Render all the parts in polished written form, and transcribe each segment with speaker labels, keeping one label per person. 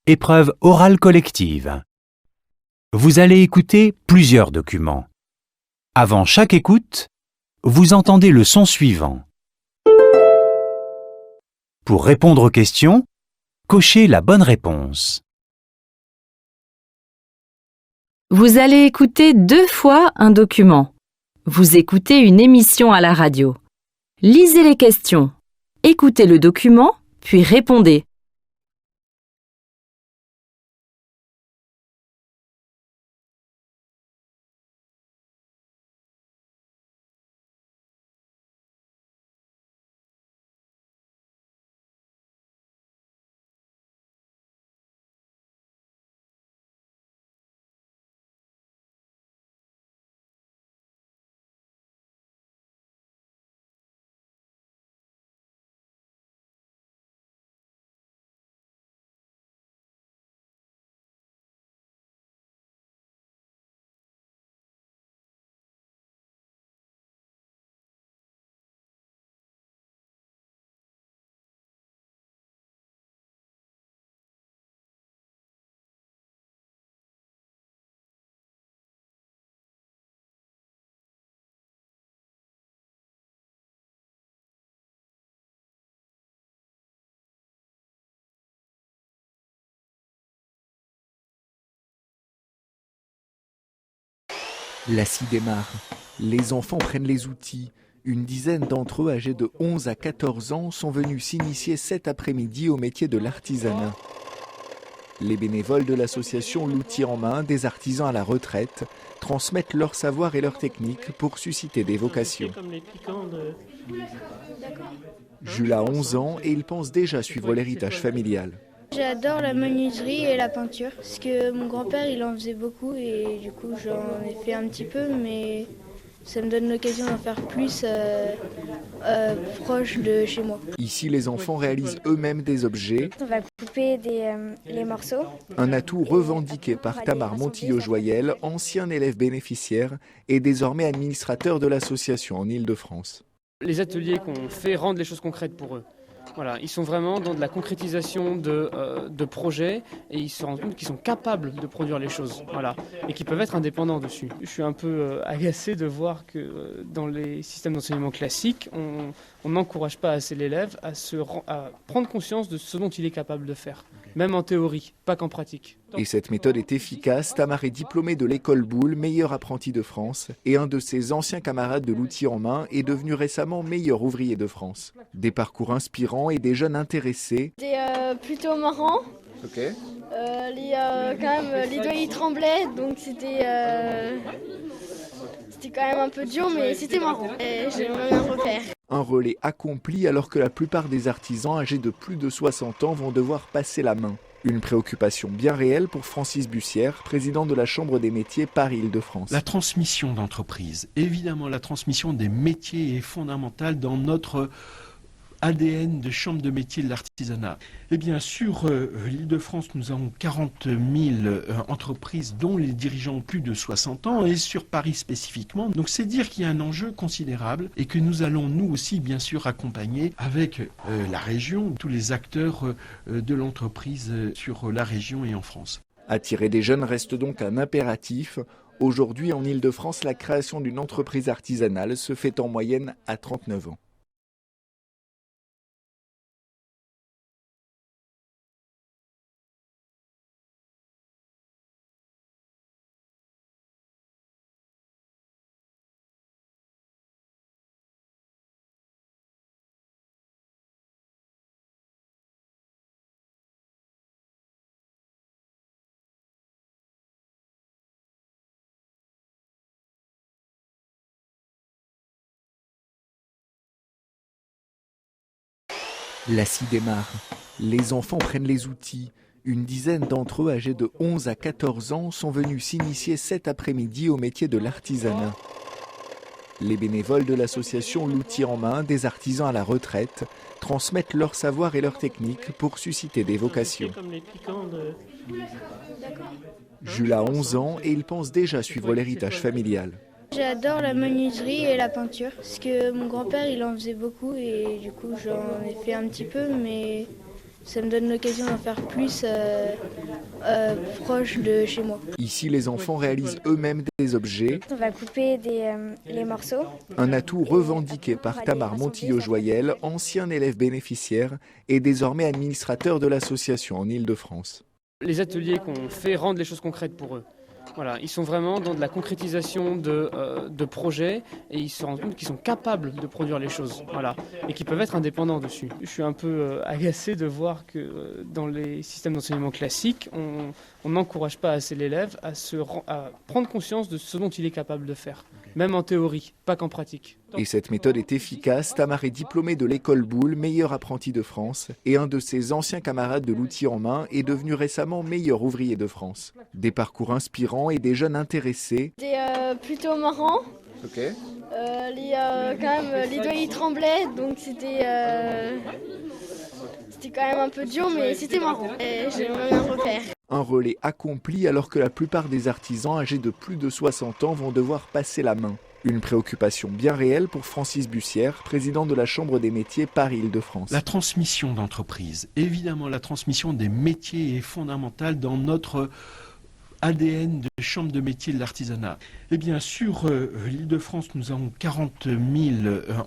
Speaker 1: Épreuve orale collective. Vous allez écouter plusieurs documents. Avant chaque écoute, vous entendez le son suivant. Pour répondre aux questions, cochez la bonne réponse.
Speaker 2: Vous allez écouter 2 fois un document. Vous écoutez une émission à la radio. Lisez les questions. Écoutez le document, puis répondez.
Speaker 3: La scie démarre. Les enfants prennent les outils. Une dizaine d'entre eux, âgés de 11 à 14 ans, sont venus s'initier cet après-midi au métier de l'artisanat. Les bénévoles de l'association L'Outil en main, des artisans à la retraite, transmettent leur savoir et leur technique pour susciter des vocations. Jules a 11 ans et il pense déjà suivre l'héritage familial.
Speaker 4: J'adore la menuiserie et la peinture, parce que mon grand-père il en faisait beaucoup et du coup j'en ai fait un petit peu, mais ça me donne l'occasion d'en faire plus proche de chez moi.
Speaker 3: Ici, les enfants réalisent eux-mêmes des objets.
Speaker 4: On va couper les morceaux.
Speaker 3: Un atout revendiqué par Tamar Montillo-Joyel, ancien élève bénéficiaire et désormais administrateur de l'association en Île-de-France.
Speaker 5: Les ateliers qu'on fait rendent les choses concrètes pour eux. Voilà, ils sont vraiment dans de la concrétisation de projets et ils se rendent compte qu'ils sont capables de produire les choses, voilà, et qu'ils peuvent être indépendants dessus. Je suis un peu agacé de voir que dans les systèmes d'enseignement classiques, on n'encourage pas assez l'élève à prendre conscience de ce dont il est capable de faire, même en théorie, pas qu'en pratique.
Speaker 3: Et cette méthode est efficace. Tamar est diplômé de l'école Boulle, meilleur apprenti de France, et un de ses anciens camarades de l'outil en main est devenu récemment meilleur ouvrier de France. Des parcours inspirants et des jeunes intéressés.
Speaker 4: C'était plutôt marrant.
Speaker 3: Ok.
Speaker 4: Quand même, les doigts ils tremblaient, donc c'était quand même un peu dur, mais c'était marrant. J'aimerais bien refaire.
Speaker 3: Un relais accompli alors que la plupart des artisans âgés de plus de 60 ans vont devoir passer la main. Une préoccupation bien réelle pour Francis Bussière, président de la Chambre des métiers Paris-Île-de-France.
Speaker 6: La transmission d'entreprise, évidemment la transmission des métiers est fondamentale dans notre ADN de chambre de métier de l'artisanat. Eh bien, sur l'Île-de-France, nous avons 40 000 entreprises dont les dirigeants ont plus de 60 ans et sur Paris spécifiquement. Donc, c'est dire qu'il y a un enjeu considérable et que nous allons, nous aussi, bien sûr, accompagner avec la région, tous les acteurs de l'entreprise sur la région et en France.
Speaker 3: Attirer des jeunes reste donc un impératif. Aujourd'hui, en Île-de-France, la création d'une entreprise artisanale se fait en moyenne à 39 ans. La scie démarre. Les enfants prennent les outils. Une dizaine d'entre eux, âgés de 11 à 14 ans, sont venus s'initier cet après-midi au métier de l'artisanat. Les bénévoles de l'association L'Outil en main, des artisans à la retraite, transmettent leur savoir et leur technique pour susciter des vocations. Jules a 11 ans et il pense déjà suivre l'héritage familial.
Speaker 4: J'adore la menuiserie et la peinture, parce que mon grand-père il en faisait beaucoup et du coup j'en ai fait un petit peu, mais ça me donne l'occasion d'en faire plus proche de chez moi.
Speaker 3: Ici, les enfants réalisent eux-mêmes des objets,
Speaker 7: On va couper les morceaux.
Speaker 3: un atout revendiqué par Tamar Montillo-Joyel, ancien élève bénéficiaire et désormais administrateur de l'association en Île-de-France.
Speaker 5: Les ateliers qu'on fait rendent les choses concrètes pour eux. Voilà, ils sont vraiment dans de la concrétisation de projets et ils se rendent compte qu'ils sont capables de produire les choses, voilà, et qu'ils peuvent être indépendants dessus. Je suis un peu agacé de voir que dans les systèmes d'enseignement classiques, on n'encourage pas assez l'élève à prendre conscience de ce dont il est capable de faire, même en théorie, pas qu'en pratique.
Speaker 3: Et cette méthode est efficace. Tamar est diplômé de l'école Boulle, meilleur apprenti de France, et un de ses anciens camarades de l'outil en main est devenu récemment meilleur ouvrier de France. Des parcours inspirants et des jeunes intéressés.
Speaker 7: C'était plutôt marrant.
Speaker 3: Ok.
Speaker 7: Les doigts ils tremblaient, donc c'était quand même un peu dur, mais c'était marrant. Et j'aimerais bien refaire.
Speaker 3: Un relais accompli alors que la plupart des artisans âgés de plus de 60 ans vont devoir passer la main. Une préoccupation bien réelle pour Francis Bussière, président de la Chambre des métiers Paris-Île-de-France.
Speaker 6: La transmission d'entreprise, évidemment la transmission des métiers est fondamentale dans notre ADN de chambre de métier de l'artisanat. Eh bien, sur l'Île-de-France, nous avons 40 000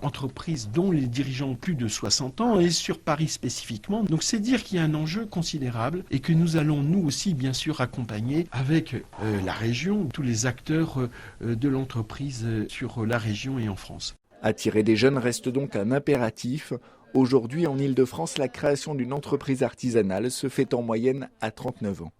Speaker 6: entreprises dont les dirigeants ont plus de 60 ans et sur Paris spécifiquement. Donc, c'est dire qu'il y a un enjeu considérable et que nous allons, nous aussi, bien sûr, accompagner avec la région, tous les acteurs de l'entreprise sur la région et en France.
Speaker 3: Attirer des jeunes reste donc un impératif. Aujourd'hui, en Île-de-France, la création d'une entreprise artisanale se fait en moyenne à 39 ans.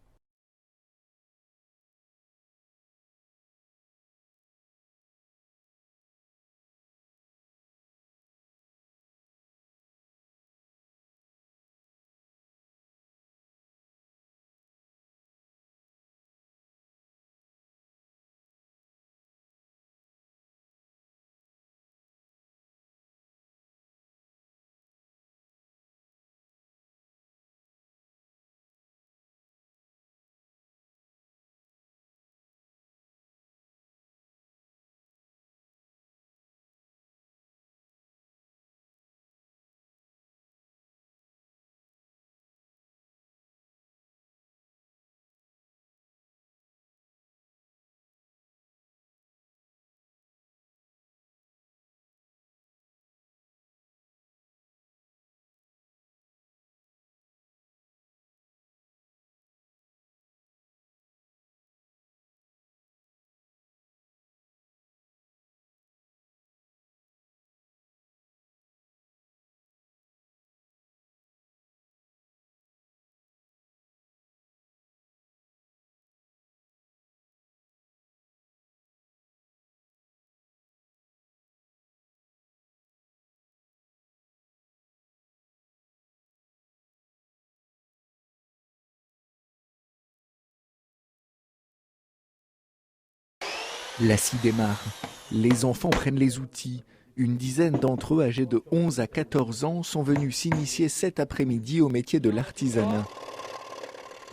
Speaker 3: La scie démarre. Les enfants prennent les outils. Une dizaine d'entre eux, âgés de 11 à 14 ans, sont venus s'initier cet après-midi au métier de l'artisanat.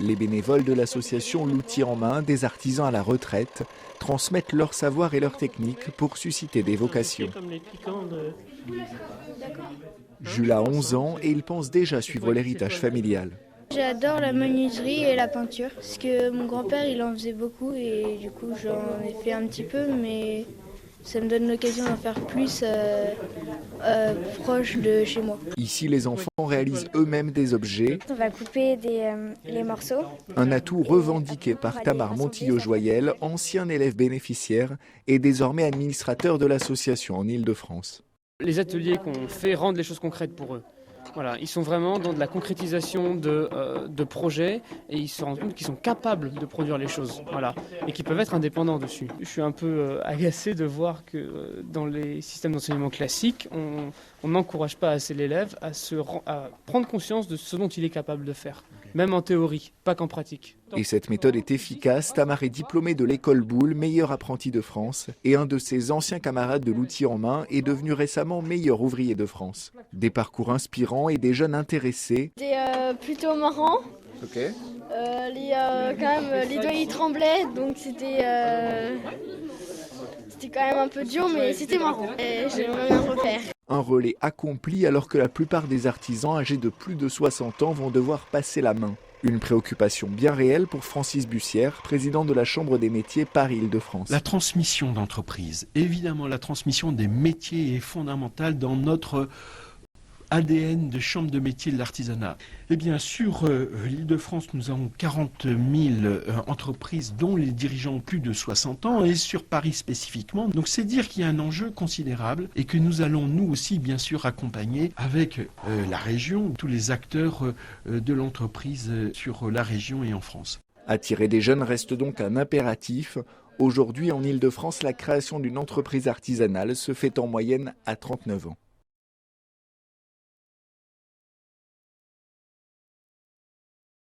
Speaker 3: Les bénévoles de l'association L'Outil en main, des artisans à la retraite, transmettent leur savoir et leur technique pour susciter des vocations. Jules a 11 ans et il pense déjà suivre l'héritage familial.
Speaker 4: J'adore la menuiserie et la peinture, parce que mon grand-père il en faisait beaucoup et du coup j'en ai fait un petit peu, mais ça me donne l'occasion d'en faire plus proche de chez moi.
Speaker 3: Ici, les enfants réalisent eux-mêmes des objets,
Speaker 7: On va couper les morceaux.
Speaker 3: un atout revendiqué par Tamar Montillo-Joyel, ancien élève bénéficiaire et désormais administrateur de l'association en Île-de-France.
Speaker 5: Les ateliers qu'on fait rendent les choses concrètes pour eux. Voilà, ils sont vraiment dans de la concrétisation de projets et ils se rendent compte qu'ils sont capables de produire les choses, voilà, et qu'ils peuvent être indépendants dessus. Je suis un peu agacé de voir que dans les systèmes d'enseignement classiques, on n'encourage pas assez l'élève à prendre conscience de ce dont il est capable de faire, même en théorie, pas qu'en pratique.
Speaker 3: Et cette méthode est efficace. Tamar est diplômé de l'école Boulle, meilleur apprenti de France, et un de ses anciens camarades de l'outil en main est devenu récemment meilleur ouvrier de France. Des parcours inspirants et des jeunes intéressés.
Speaker 7: C'était plutôt marrant.
Speaker 3: Ok.
Speaker 7: Les doigts ils tremblaient, donc c'était quand même un peu dur, mais c'était marrant. Et j'aimerais bien refaire.
Speaker 3: Un relais accompli alors que la plupart des artisans âgés de plus de 60 ans vont devoir passer la main. Une préoccupation bien réelle pour Francis Bussière, président de la Chambre des métiers Paris-Île-de-France.
Speaker 6: La transmission d'entreprise, évidemment la transmission des métiers est fondamentale dans notre ADN de chambre de métier de l'artisanat. Eh bien, sur l'Île-de-France, nous avons 40 000 entreprises dont les dirigeants ont plus de 60 ans et sur Paris spécifiquement. Donc c'est dire qu'il y a un enjeu considérable et que nous allons nous aussi bien sûr accompagner avec la région, tous les acteurs de l'entreprise sur la région et en France.
Speaker 3: Attirer des jeunes reste donc un impératif. Aujourd'hui, en Île-de-France, la création d'une entreprise artisanale se fait en moyenne à 39 ans.